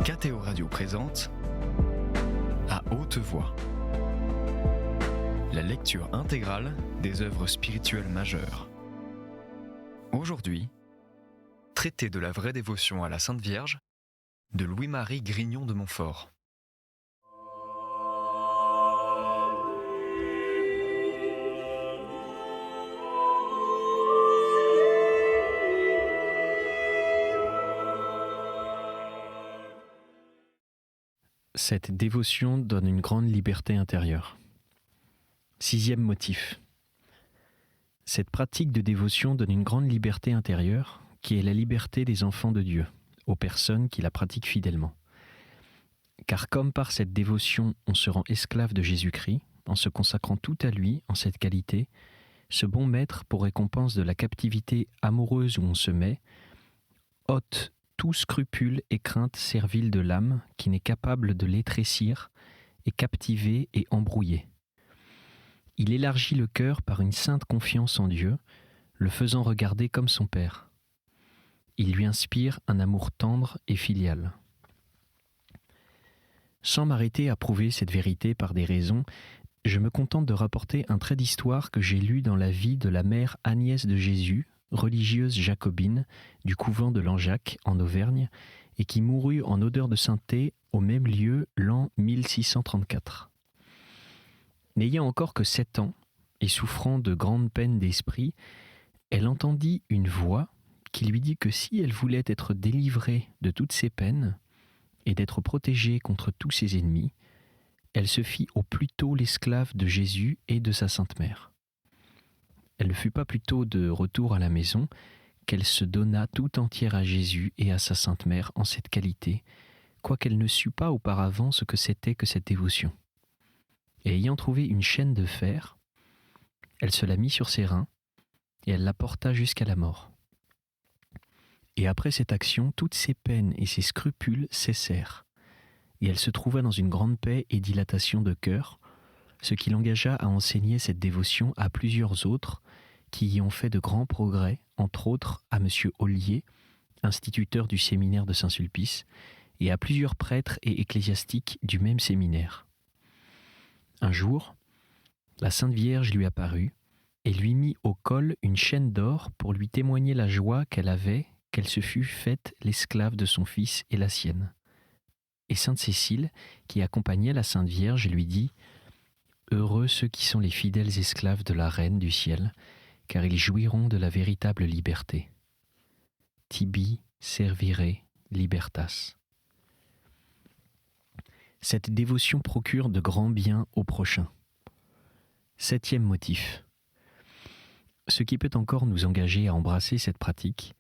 KTO Radio présente À haute voix, la lecture intégrale des œuvres spirituelles majeures. Aujourd'hui, traité de la vraie dévotion à la Sainte Vierge de Louis-Marie Grignon de Montfort. Cette dévotion donne une grande liberté intérieure. 6e motif. Cette pratique de dévotion donne une grande liberté intérieure, qui est la liberté des enfants de Dieu, aux personnes qui la pratiquent fidèlement. Car comme par cette dévotion on se rend esclave de Jésus-Christ, en se consacrant tout à lui en cette qualité, ce bon maître, pour récompense de la captivité amoureuse où on se met, ôte tout scrupule et crainte servile de l'âme qui n'est capable de l'étrécir et captiver et embrouiller. Il élargit le cœur par une sainte confiance en Dieu, le faisant regarder comme son Père. Il lui inspire un amour tendre et filial. Sans m'arrêter à prouver cette vérité par des raisons, je me contente de rapporter un trait d'histoire que j'ai lu dans la vie de la mère Agnès de Jésus, religieuse jacobine du couvent de Langeac en Auvergne et qui mourut en odeur de sainteté au même lieu l'an 1634. N'ayant encore que 7 ans et souffrant de grandes peines d'esprit, elle entendit une voix qui lui dit que si elle voulait être délivrée de toutes ses peines et d'être protégée contre tous ses ennemis, elle se fit au plus tôt l'esclave de Jésus et de sa Sainte Mère. Elle ne fut pas plus tôt de retour à la maison qu'elle se donna tout entière à Jésus et à sa Sainte Mère en cette qualité, quoiqu'elle ne sût pas auparavant ce que c'était que cette dévotion. Et ayant trouvé une chaîne de fer, elle se la mit sur ses reins et elle la porta jusqu'à la mort. Et après cette action, toutes ses peines et ses scrupules cessèrent, et elle se trouva dans une grande paix et dilatation de cœur, ce qui l'engagea à enseigner cette dévotion à plusieurs autres qui y ont fait de grands progrès, entre autres à M. Ollier, instituteur du séminaire de Saint-Sulpice, et à plusieurs prêtres et ecclésiastiques du même séminaire. Un jour, la Sainte Vierge lui apparut et lui mit au col une chaîne d'or pour lui témoigner la joie qu'elle avait qu'elle se fût faite l'esclave de son fils et la sienne. Et Sainte Cécile, qui accompagnait la Sainte Vierge, lui dit « Heureux ceux qui sont les fidèles esclaves de la Reine du ciel, car ils jouiront de la véritable liberté. Tibi servire libertas. » Cette dévotion procure de grands biens au prochain. 7e motif. Ce qui peut encore nous engager à embrasser cette pratique,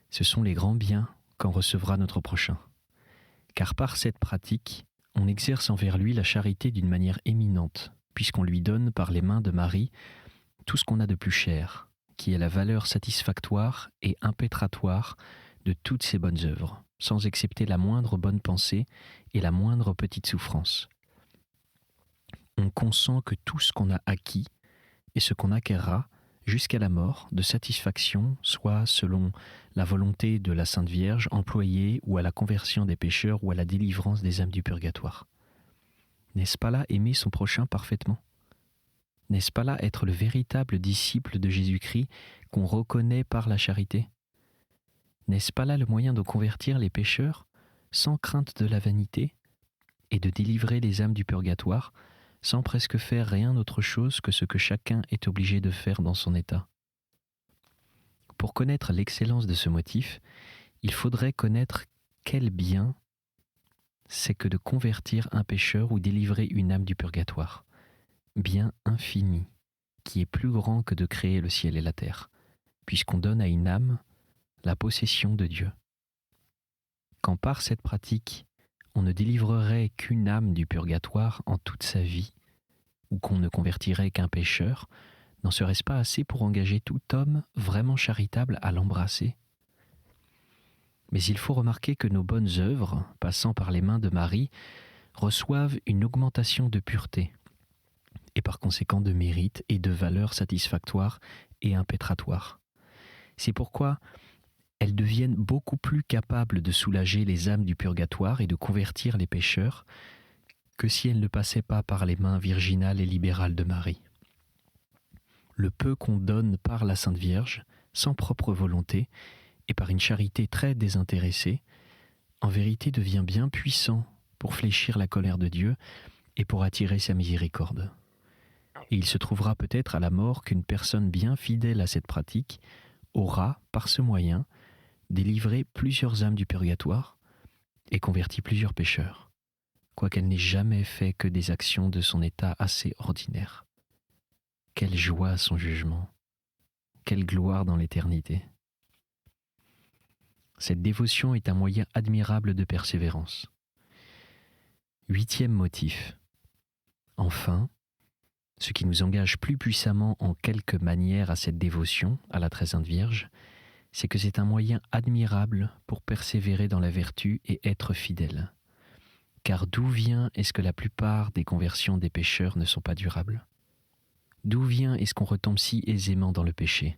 ce sont les grands biens qu'en recevra notre prochain. Car par cette pratique, on exerce envers lui la charité d'une manière éminente, puisqu'on lui donne par les mains de Marie tout ce qu'on a de plus cher, qui est la valeur satisfactoire et impétratoire de toutes ses bonnes œuvres, sans excepter la moindre bonne pensée et la moindre petite souffrance. On consent que tout ce qu'on a acquis et ce qu'on acquerra jusqu'à la mort de satisfaction soit selon la volonté de la Sainte Vierge employée ou à la conversion des pécheurs ou à la délivrance des âmes du purgatoire. N'est-ce pas là aimer son prochain parfaitement ? N'est-ce pas là être le véritable disciple de Jésus-Christ qu'on reconnaît par la charité ? N'est-ce pas là le moyen de convertir les pécheurs sans crainte de la vanité et de délivrer les âmes du purgatoire sans presque faire rien autre chose que ce que chacun est obligé de faire dans son état ? Pour connaître l'excellence de ce motif, il faudrait connaître quel bien c'est que de convertir un pécheur ou délivrer une âme du purgatoire. Bien infini, qui est plus grand que de créer le ciel et la terre, puisqu'on donne à une âme la possession de Dieu. Quand par cette pratique, on ne délivrerait qu'une âme du purgatoire en toute sa vie, ou qu'on ne convertirait qu'un pécheur, n'en serait-ce pas assez pour engager tout homme vraiment charitable à l'embrasser ? Mais il faut remarquer que nos bonnes œuvres, passant par les mains de Marie, reçoivent une augmentation de pureté, et par conséquent de mérite et de valeur satisfactoire et impétratoire. C'est pourquoi elles deviennent beaucoup plus capables de soulager les âmes du purgatoire et de convertir les pécheurs que si elles ne passaient pas par les mains virginales et libérales de Marie. Le peu qu'on donne par la Sainte Vierge, sans propre volonté, et par une charité très désintéressée, en vérité devient bien puissant pour fléchir la colère de Dieu et pour attirer sa miséricorde. Et il se trouvera peut-être à la mort qu'une personne bien fidèle à cette pratique aura, par ce moyen, délivré plusieurs âmes du purgatoire et converti plusieurs pécheurs, quoiqu'elle n'ait jamais fait que des actions de son état assez ordinaire. Quelle joie à son jugement, quelle gloire dans l'éternité. Cette dévotion est un moyen admirable de persévérance. 8e motif. Enfin, ce qui nous engage plus puissamment en quelque manière à cette dévotion à la Très Sainte Vierge, c'est que c'est un moyen admirable pour persévérer dans la vertu et être fidèle. Car d'où vient est-ce que la plupart des conversions des pécheurs ne sont pas durables ? D'où vient est-ce qu'on retombe si aisément dans le péché ?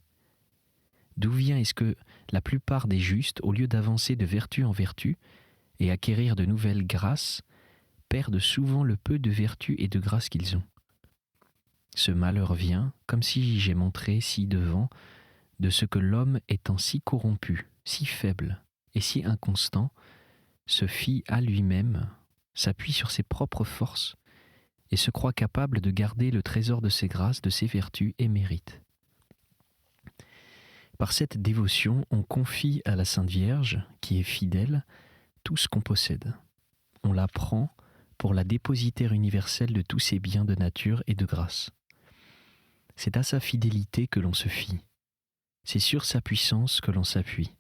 D'où vient est-ce que la plupart des justes, au lieu d'avancer de vertu en vertu et acquérir de nouvelles grâces, perdent souvent le peu de vertu et de grâce qu'ils ont ? Ce malheur vient, comme si j'ai montré ci-devant, de ce que l'homme étant si corrompu, si faible et si inconstant, se fie à lui-même, s'appuie sur ses propres forces et se croit capable de garder le trésor de ses grâces, de ses vertus et mérites. Par cette dévotion, on confie à la Sainte Vierge, qui est fidèle, tout ce qu'on possède. On la prend pour la dépositaire universelle de tous ses biens de nature et de grâce. C'est à sa fidélité que l'on se fie. C'est sur sa puissance que l'on s'appuie.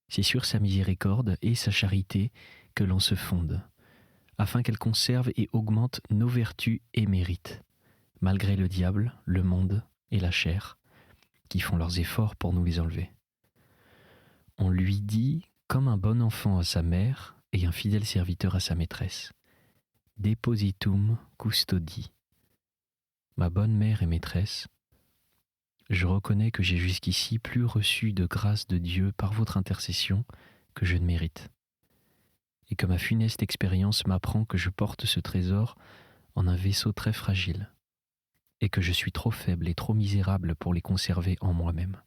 C'est sur sa miséricorde et sa charité que l'on se fonde, afin qu'elle conserve et augmente nos vertus et mérites, malgré le diable, le monde et la chair, qui font leurs efforts pour nous les enlever. On lui dit, comme un bon enfant à sa mère et un fidèle serviteur à sa maîtresse, « Depositum custodi ». Ma bonne mère et maîtresse, je reconnais que j'ai jusqu'ici plus reçu de grâce de Dieu par votre intercession que je ne mérite, et que ma funeste expérience m'apprend que je porte ce trésor en un vaisseau très fragile, et que je suis trop faible et trop misérable pour les conserver en moi-même.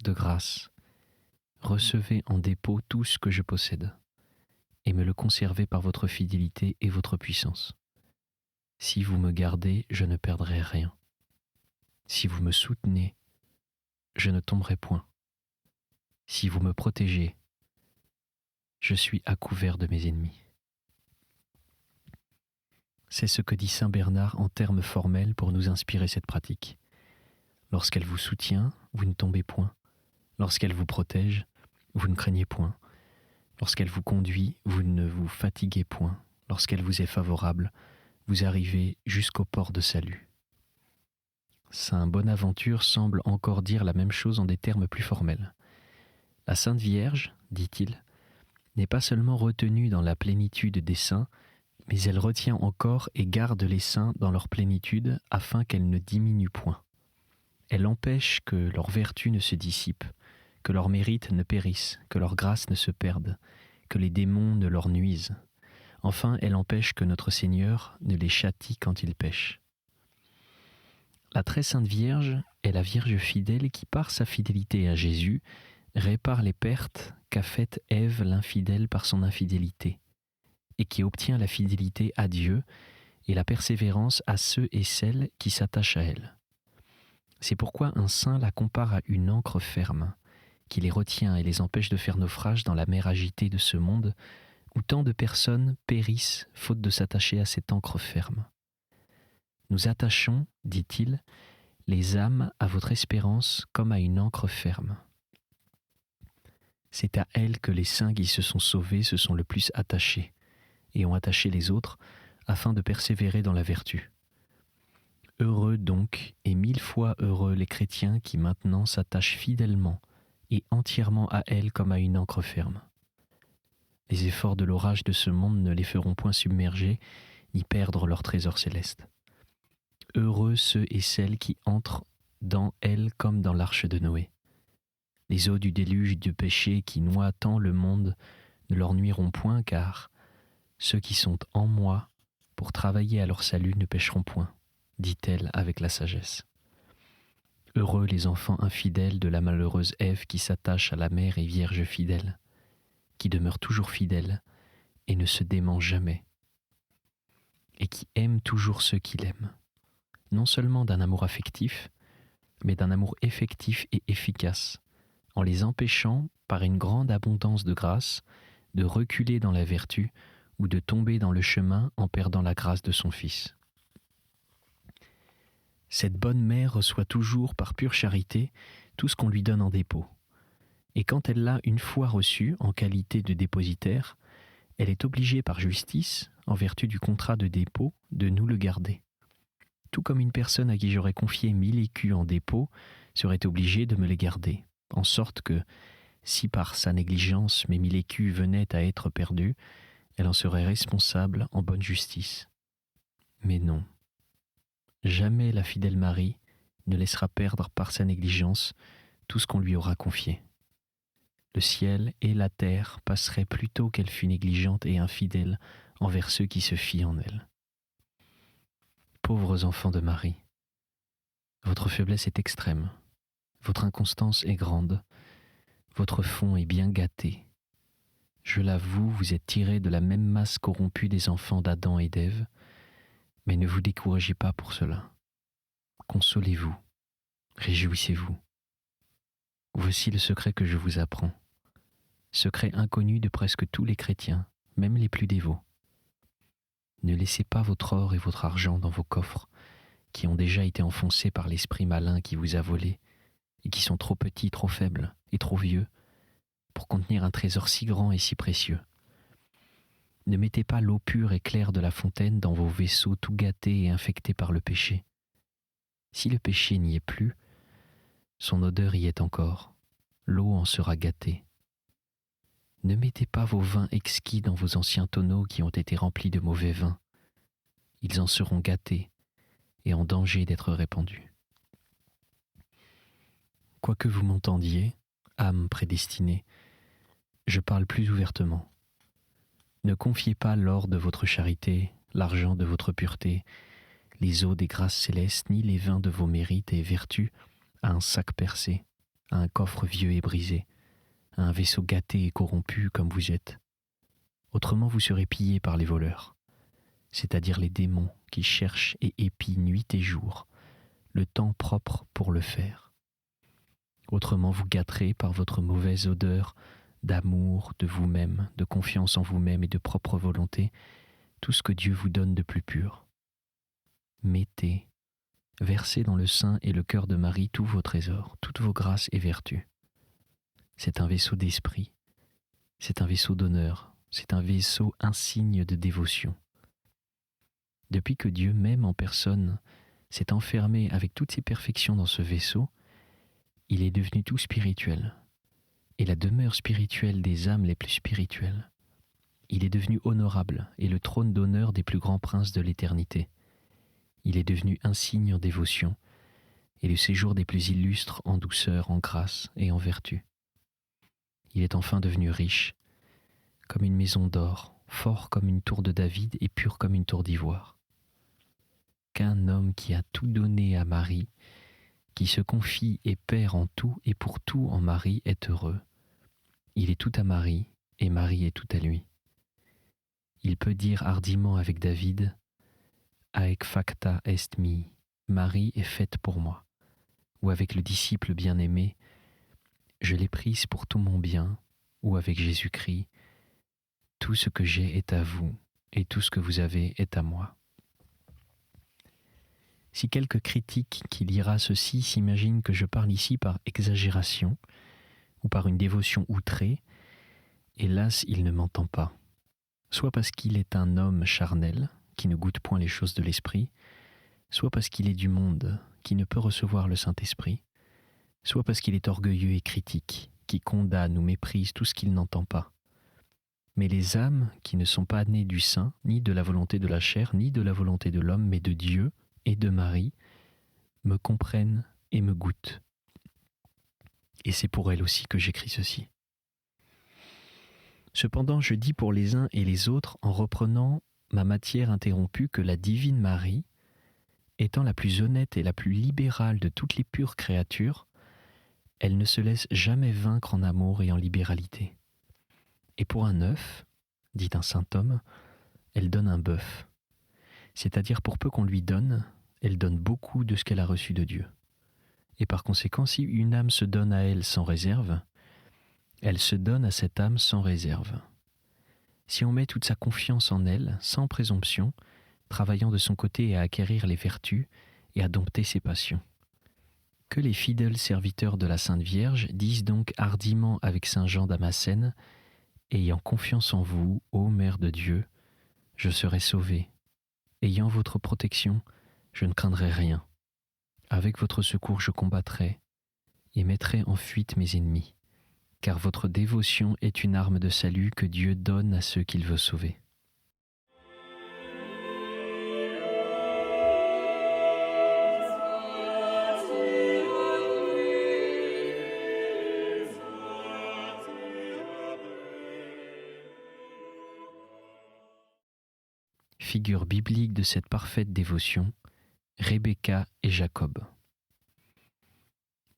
De grâce, recevez en dépôt tout ce que je possède, et me le conservez par votre fidélité et votre puissance. Si vous me gardez, je ne perdrai rien. Si vous me soutenez, je ne tomberai point. Si vous me protégez, je suis à couvert de mes ennemis. C'est ce que dit saint Bernard en termes formels pour nous inspirer cette pratique. Lorsqu'elle vous soutient, vous ne tombez point. Lorsqu'elle vous protège, vous ne craignez point. Lorsqu'elle vous conduit, vous ne vous fatiguez point. Lorsqu'elle vous est favorable, vous arrivez jusqu'au port de salut. Saint Bonaventure semble encore dire la même chose en des termes plus formels. La Sainte Vierge, dit-il, n'est pas seulement retenue dans la plénitude des saints, mais elle retient encore et garde les saints dans leur plénitude afin qu'elle ne diminue point. Elle empêche que leur vertu ne se dissipe, que leur mérite ne périsse, que leur grâce ne se perde, que les démons ne leur nuisent. Enfin, elle empêche que notre Seigneur ne les châtie quand ils pêchent. La très sainte Vierge est la Vierge fidèle qui, par sa fidélité à Jésus, répare les pertes qu'a faites Ève l'infidèle par son infidélité, et qui obtient la fidélité à Dieu et la persévérance à ceux et celles qui s'attachent à elle. C'est pourquoi un saint la compare à une ancre ferme, qui les retient et les empêche de faire naufrage dans la mer agitée de ce monde, où tant de personnes périssent faute de s'attacher à cette ancre ferme. Nous attachons, dit-il, les âmes à votre espérance comme à une ancre ferme. C'est à elle que les saints qui se sont sauvés se sont le plus attachés, et ont attaché les autres afin de persévérer dans la vertu. Heureux donc, et 1000 fois heureux les chrétiens qui maintenant s'attachent fidèlement et entièrement à elle comme à une ancre ferme. Les efforts de l'orage de ce monde ne les feront point submerger, ni perdre leur trésor céleste. Heureux ceux et celles qui entrent dans elle comme dans l'arche de Noé. Les eaux du déluge du péché qui noient tant le monde ne leur nuiront point, car ceux qui sont en moi pour travailler à leur salut ne pécheront point, dit-elle avec la sagesse. Heureux les enfants infidèles de la malheureuse Ève qui s'attache à la mère et vierge fidèle, qui demeure toujours fidèle et ne se dément jamais, et qui aime toujours ceux qui l'aiment, non seulement d'un amour affectif, mais d'un amour effectif et efficace, en les empêchant, par une grande abondance de grâce, de reculer dans la vertu ou de tomber dans le chemin en perdant la grâce de son Fils. Cette bonne mère reçoit toujours par pure charité tout ce qu'on lui donne en dépôt. Et quand elle l'a une fois reçu en qualité de dépositaire, elle est obligée par justice, en vertu du contrat de dépôt, de nous le garder. Tout comme une personne à qui j'aurais confié 1000 écus en dépôt serait obligée de me les garder, en sorte que, si par sa négligence mes 1000 écus venaient à être perdus, elle en serait responsable en bonne justice. Mais non. Jamais la fidèle Marie ne laissera perdre par sa négligence tout ce qu'on lui aura confié. Le ciel et la terre passeraient plutôt qu'elle fût négligente et infidèle envers ceux qui se fient en elle. Pauvres enfants de Marie, votre faiblesse est extrême, votre inconstance est grande, votre fond est bien gâté. Je l'avoue, vous êtes tirés de la même masse corrompue des enfants d'Adam et d'Ève, mais ne vous découragez pas pour cela. Consolez-vous, réjouissez-vous. Voici le secret que je vous apprends, secret inconnu de presque tous les chrétiens, même les plus dévots. Ne laissez pas votre or et votre argent dans vos coffres, qui ont déjà été enfoncés par l'esprit malin qui vous a volé, et qui sont trop petits, trop faibles et trop vieux pour contenir un trésor si grand et si précieux. Ne mettez pas l'eau pure et claire de la fontaine dans vos vaisseaux tout gâtés et infectés par le péché. Si le péché n'y est plus, son odeur y est encore, l'eau en sera gâtée. Ne mettez pas vos vins exquis dans vos anciens tonneaux qui ont été remplis de mauvais vin. Ils en seront gâtés et en danger d'être répandus. Quoique vous m'entendiez, âme prédestinée, je parle plus ouvertement. Ne confiez pas l'or de votre charité, l'argent de votre pureté, les eaux des grâces célestes, ni les vins de vos mérites et vertus à un sac percé, à un coffre vieux et brisé, à un vaisseau gâté et corrompu comme vous êtes. Autrement vous serez pillés par les voleurs, c'est-à-dire les démons qui cherchent et épient nuit et jour le temps propre pour le faire. Autrement vous gâterez par votre mauvaise odeur d'amour de vous-même, de confiance en vous-même et de propre volonté, tout ce que Dieu vous donne de plus pur. Mettez, versez dans le sein et le cœur de Marie tous vos trésors, toutes vos grâces et vertus. C'est un vaisseau d'esprit, c'est un vaisseau d'honneur, c'est un vaisseau insigne de dévotion. Depuis que Dieu même en personne s'est enfermé avec toutes ses perfections dans ce vaisseau, il est devenu tout spirituel, et la demeure spirituelle des âmes les plus spirituelles. Il est devenu honorable et le trône d'honneur des plus grands princes de l'éternité. Il est devenu insigne en dévotion et le séjour des plus illustres en douceur, en grâce et en vertu. Il est enfin devenu riche, comme une maison d'or, fort comme une tour de David et pur comme une tour d'ivoire. Qu'un homme qui a tout donné à Marie, qui se confie et perd en tout et pour tout en Marie est heureux. Il est tout à Marie et Marie est tout à lui. Il peut dire hardiment avec David « Haec facta est mi » Marie est faite pour moi, ou avec le disciple bien-aimé « Je l'ai prise pour tout mon bien » ou avec Jésus-Christ « Tout ce que j'ai est à vous et tout ce que vous avez est à moi ». Si quelque critique qui lira ceci s'imagine que je parle ici par exagération ou par une dévotion outrée, hélas, il ne m'entend pas. Soit parce qu'il est un homme charnel, qui ne goûte point les choses de l'esprit, soit parce qu'il est du monde, qui ne peut recevoir le Saint-Esprit, soit parce qu'il est orgueilleux et critique, qui condamne ou méprise tout ce qu'il n'entend pas. Mais les âmes qui ne sont pas nées du sein, ni de la volonté de la chair, ni de la volonté de l'homme, mais de Dieu, et de Marie, me comprennent et me goûtent. et c'est pour elle aussi que j'écris ceci. Cependant, je dis pour les uns et les autres, en reprenant ma matière interrompue, que la divine Marie, étant la plus honnête et la plus libérale de toutes les pures créatures, elle ne se laisse jamais vaincre en amour et en libéralité. Et pour un œuf, dit un saint homme, elle donne un bœuf. C'est-à-dire pour peu qu'on lui donne, elle donne beaucoup de ce qu'elle a reçu de Dieu. Et par conséquent, si une âme se donne à elle sans réserve, elle se donne à cette âme sans réserve. Si on met toute sa confiance en elle, sans présomption, travaillant de son côté à acquérir les vertus et à dompter ses passions. Que les fidèles serviteurs de la Sainte Vierge disent donc hardiment avec saint Jean Damascène, ayant confiance en vous, ô Mère de Dieu, je serai sauvé. Ayant votre protection, je ne craindrai rien. Avec votre secours, je combattrai et mettrai en fuite mes ennemis, car votre dévotion est une arme de salut que Dieu donne à ceux qu'il veut sauver. Figure biblique de cette parfaite dévotion, Rebecca et Jacob.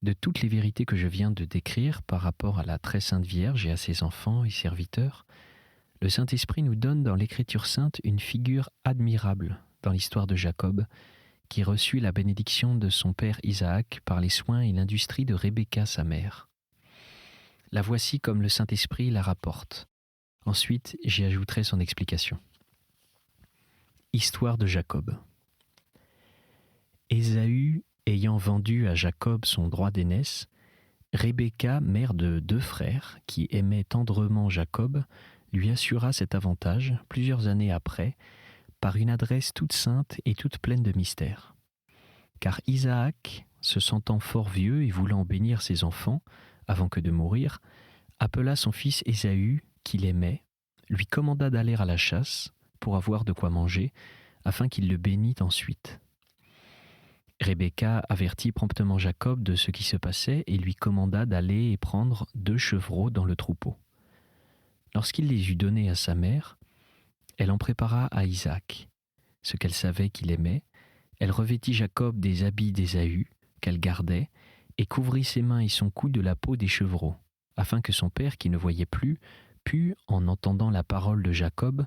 De toutes les vérités que je viens de décrire par rapport à la très sainte Vierge et à ses enfants et serviteurs, le Saint-Esprit nous donne dans l'Écriture sainte une figure admirable dans l'histoire de Jacob, qui reçut la bénédiction de son père Isaac par les soins et l'industrie de Rebecca, sa mère. La voici comme le Saint-Esprit la rapporte. Ensuite, j'y ajouterai son explication. Histoire de Jacob. Ésaü ayant vendu à Jacob son droit d'aînesse, Rebecca, mère de 2 frères, qui aimait tendrement Jacob, lui assura cet avantage, plusieurs années après, par une adresse toute sainte et toute pleine de mystère. Car Isaac, se sentant fort vieux et voulant bénir ses enfants, avant que de mourir, appela son fils Ésaü, qu'il aimait, lui commanda d'aller à la chasse, pour avoir de quoi manger, afin qu'il le bénît ensuite. Rebecca avertit promptement Jacob de ce qui se passait et lui commanda d'aller et prendre 2 chevreaux dans le troupeau. Lorsqu'il les eut donnés à sa mère, elle en prépara à Isaac. Ce qu'elle savait qu'il aimait, elle revêtit Jacob des habits d'Ésaü, qu'elle gardait, et couvrit ses mains et son cou de la peau des chevreaux, afin que son père, qui ne voyait plus, pût, en entendant la parole de Jacob,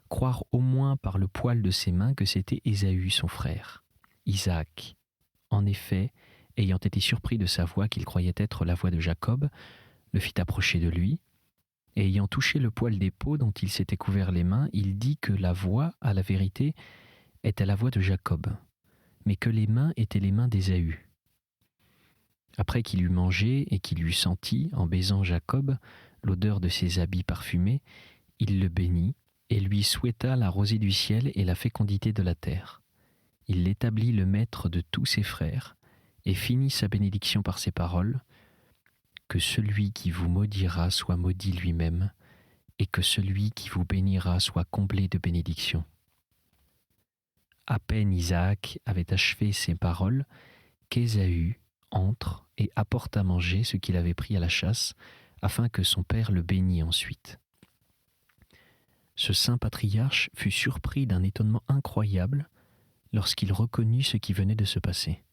croire au moins par le poil de ses mains que c'était Ésaü son frère. Isaac, en effet, ayant été surpris de sa voix qu'il croyait être la voix de Jacob, le fit approcher de lui, et ayant touché le poil des peaux dont il s'était couvert les mains, il dit que la voix, à la vérité, était la voix de Jacob, mais que les mains étaient les mains d'Ésaü. Après qu'il eut mangé et qu'il eut senti, en baisant Jacob, l'odeur de ses habits parfumés, il le bénit, et lui souhaita la rosée du ciel et la fécondité de la terre. Il l'établit le maître de tous ses frères, et finit sa bénédiction par ces paroles, « Que celui qui vous maudira soit maudit lui-même, et que celui qui vous bénira soit comblé de bénédictions. » À peine Isaac avait achevé ces paroles, qu'Ésaü entre et apporte à manger ce qu'il avait pris à la chasse, afin que son père le bénît ensuite. Ce saint patriarche fut surpris d'un étonnement incroyable lorsqu'il reconnut ce qui venait de se passer.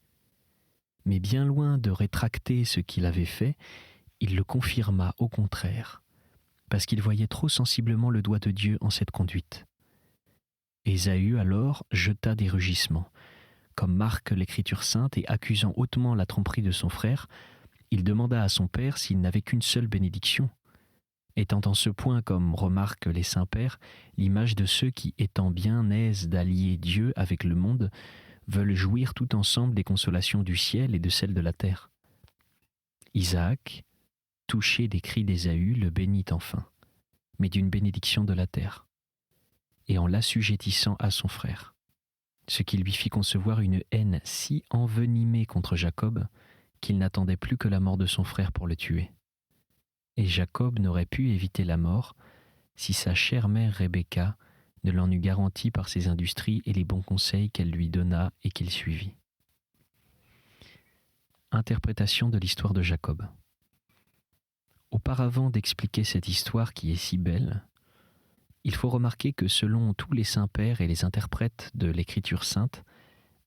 Mais bien loin de rétracter ce qu'il avait fait, il le confirma au contraire, parce qu'il voyait trop sensiblement le doigt de Dieu en cette conduite. Ésaü alors jeta des rugissements, comme marque l'Écriture sainte, et accusant hautement la tromperie de son frère, il demanda à son père s'il n'avait qu'une seule bénédiction, étant en ce point, comme remarquent les saints pères, l'image de ceux qui, étant bien aise d'allier Dieu avec le monde, veulent jouir tout ensemble des consolations du ciel et de celles de la terre. Isaac, touché des cris d'Ésaü, le bénit enfin, mais d'une bénédiction de la terre, et en l'assujettissant à son frère, ce qui lui fit concevoir une haine si envenimée contre Jacob qu'il n'attendait plus que la mort de son frère pour le tuer. Et Jacob n'aurait pu éviter la mort si sa chère mère Rebecca ne l'en eût garanti par ses industries et les bons conseils qu'elle lui donna et qu'il suivit. Interprétation de l'histoire de Jacob. Auparavant d'expliquer cette histoire qui est si belle, il faut remarquer que selon tous les saints-pères et les interprètes de l'Écriture sainte,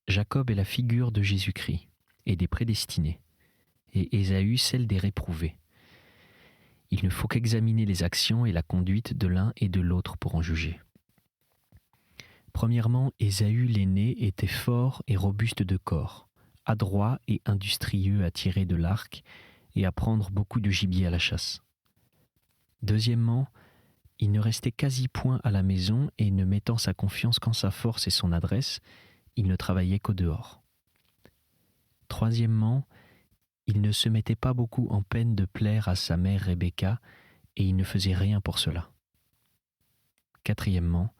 Jacob est la figure de Jésus-Christ et des prédestinés, et Ésaü celle des réprouvés. Il ne faut qu'examiner les actions et la conduite de l'un et de l'autre pour en juger. Premièrement, Ésaü l'aîné était fort et robuste de corps, adroit et industrieux à tirer de l'arc et à prendre beaucoup de gibier à la chasse. Deuxièmement, il ne restait quasi point à la maison et ne mettant sa confiance qu'en sa force et son adresse, il ne travaillait qu'au dehors. Troisièmement, il ne se mettait pas beaucoup en peine de plaire à sa mère Rebecca et il ne faisait rien pour cela. Quatrièmement,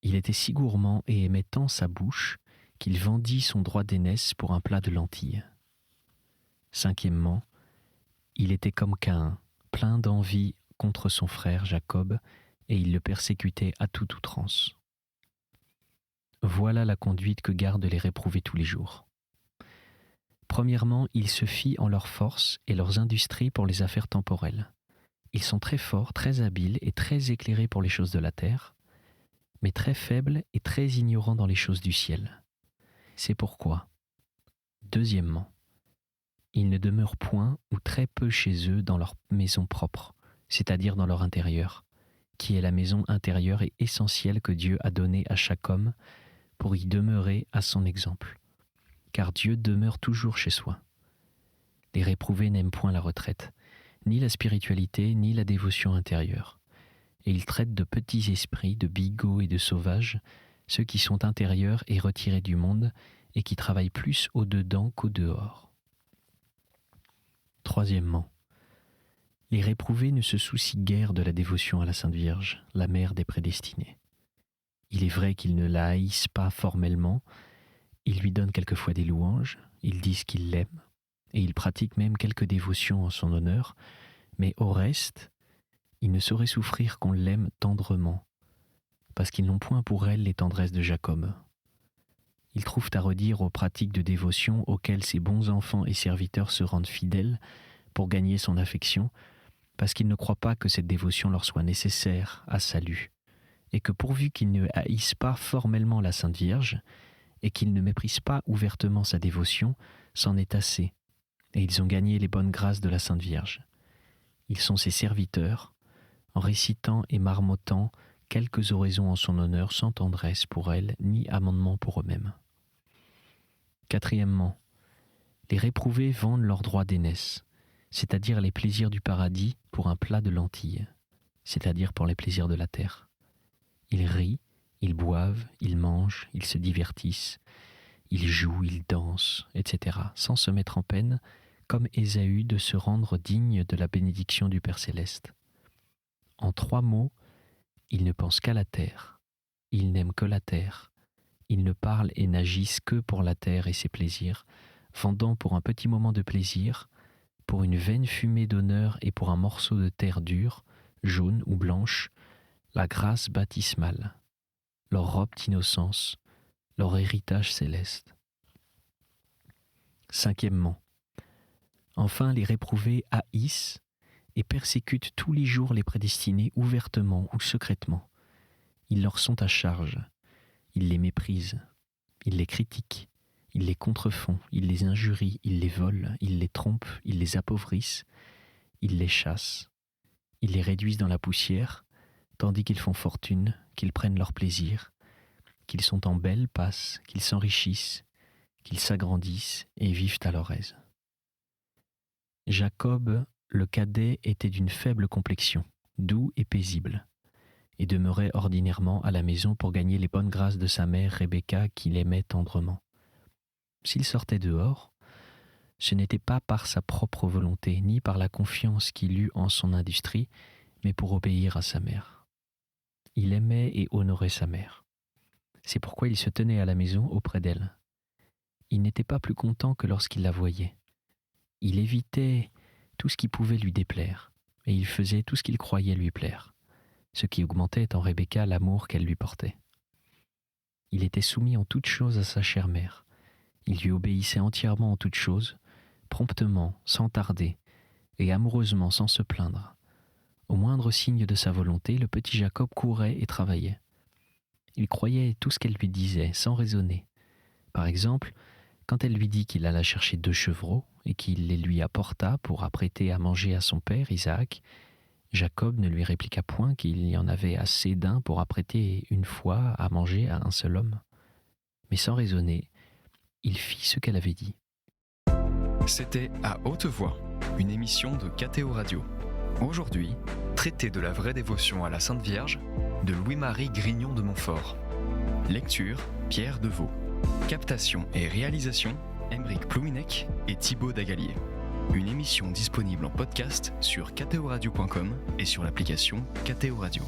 il était si gourmand et aimait tant sa bouche qu'il vendit son droit d'aînesse pour un plat de lentilles. Cinquièmement, il était comme Caïn, plein d'envie contre son frère Jacob, et il le persécutait à toute outrance. Voilà la conduite que gardent les réprouvés tous les jours. Premièrement, ils se fient en leurs forces et leurs industries pour les affaires temporelles. Ils sont très forts, très habiles et très éclairés pour les choses de la terre, mais très faibles et très ignorants dans les choses du ciel. C'est pourquoi, deuxièmement, ils ne demeurent point ou très peu chez eux dans leur maison propre, c'est-à-dire dans leur intérieur, qui est la maison intérieure et essentielle que Dieu a donnée à chaque homme pour y demeurer à son exemple. Car Dieu demeure toujours chez soi. Les réprouvés n'aiment point la retraite, ni la spiritualité, ni la dévotion intérieure. Et ils traitent de petits esprits, de bigots et de sauvages, ceux qui sont intérieurs et retirés du monde, et qui travaillent plus au-dedans qu'au dehors. Troisièmement, les réprouvés ne se soucient guère de la dévotion à la Sainte Vierge, la mère des prédestinés. Il est vrai qu'ils ne la haïssent pas formellement, ils lui donnent quelquefois des louanges, ils disent qu'ils l'aiment, et ils pratiquent même quelques dévotions en son honneur, mais au reste, ils ne sauraient souffrir qu'on l'aime tendrement, parce qu'ils n'ont point pour elle les tendresses de Jacob. Ils trouvent à redire aux pratiques de dévotion auxquelles ses bons enfants et serviteurs se rendent fidèles pour gagner son affection, parce qu'ils ne croient pas que cette dévotion leur soit nécessaire à salut, et que pourvu qu'ils ne haïssent pas formellement la Sainte Vierge, et qu'ils ne méprisent pas ouvertement sa dévotion, c'en est assez, et ils ont gagné les bonnes grâces de la Sainte Vierge. Ils sont ses serviteurs, en récitant et marmottant quelques oraisons en son honneur sans tendresse pour elle, ni amendement pour eux-mêmes. Quatrièmement, les réprouvés vendent leurs droits d'aînesse, c'est-à-dire les plaisirs du paradis pour un plat de lentilles, c'est-à-dire pour les plaisirs de la terre. Ils rient, ils boivent, ils mangent, ils se divertissent, ils jouent, ils dansent, etc., sans se mettre en peine, comme Ésaü, de se rendre digne de la bénédiction du Père Céleste. En 3 mots, ils ne pensent qu'à la terre, ils n'aiment que la terre, ils ne parlent et n'agissent que pour la terre et ses plaisirs, vendant pour un petit moment de plaisir, pour une vaine fumée d'honneur et pour un morceau de terre dure, jaune ou blanche, la grâce baptismale, leur robe d'innocence, leur héritage céleste. Cinquièmement, enfin les réprouvés haïssent et persécutent tous les jours les prédestinés ouvertement ou secrètement. Ils leur sont à charge, ils les méprisent, ils les critiquent, ils les contrefont, ils les injurient, ils les volent, ils les trompent, ils les appauvrissent, ils les chassent, ils les réduisent dans la poussière, tandis qu'ils font fortune, qu'ils prennent leur plaisir, qu'ils sont en belle passe, qu'ils s'enrichissent, qu'ils s'agrandissent et vivent à leur aise. Jacob, le cadet, était d'une faible complexion, doux et paisible, et demeurait ordinairement à la maison pour gagner les bonnes grâces de sa mère Rebecca qui l'aimait tendrement. S'il sortait dehors, ce n'était pas par sa propre volonté, ni par la confiance qu'il eut en son industrie, mais pour obéir à sa mère. Il aimait et honorait sa mère. C'est pourquoi il se tenait à la maison auprès d'elle. Il n'était pas plus content que lorsqu'il la voyait. Il évitait tout ce qui pouvait lui déplaire, et il faisait tout ce qu'il croyait lui plaire, ce qui augmentait en Rebecca l'amour qu'elle lui portait. Il était soumis en toutes choses à sa chère mère. Il lui obéissait entièrement en toutes choses, promptement, sans tarder, et amoureusement sans se plaindre. Au moindre signe de sa volonté, le petit Jacob courait et travaillait. Il croyait tout ce qu'elle lui disait, sans raisonner. Par exemple, quand elle lui dit qu'il alla chercher 2 chevreaux et qu'il les lui apporta pour apprêter à manger à son père, Isaac, Jacob ne lui répliqua point qu'il y en avait assez d'un pour apprêter une fois à manger à un seul homme. Mais sans raisonner, il fit ce qu'elle avait dit. C'était À Haute Voix, une émission de KTO Radio. Aujourd'hui, traité de la vraie dévotion à la Sainte Vierge de Louis-Marie Grignon de Montfort. Lecture, Pierre Deveau. Captation et réalisation, Aymeric Plouinec et Thibaut Dagalier. Une émission disponible en podcast sur ktoradio.com et sur l'application KTO Radio.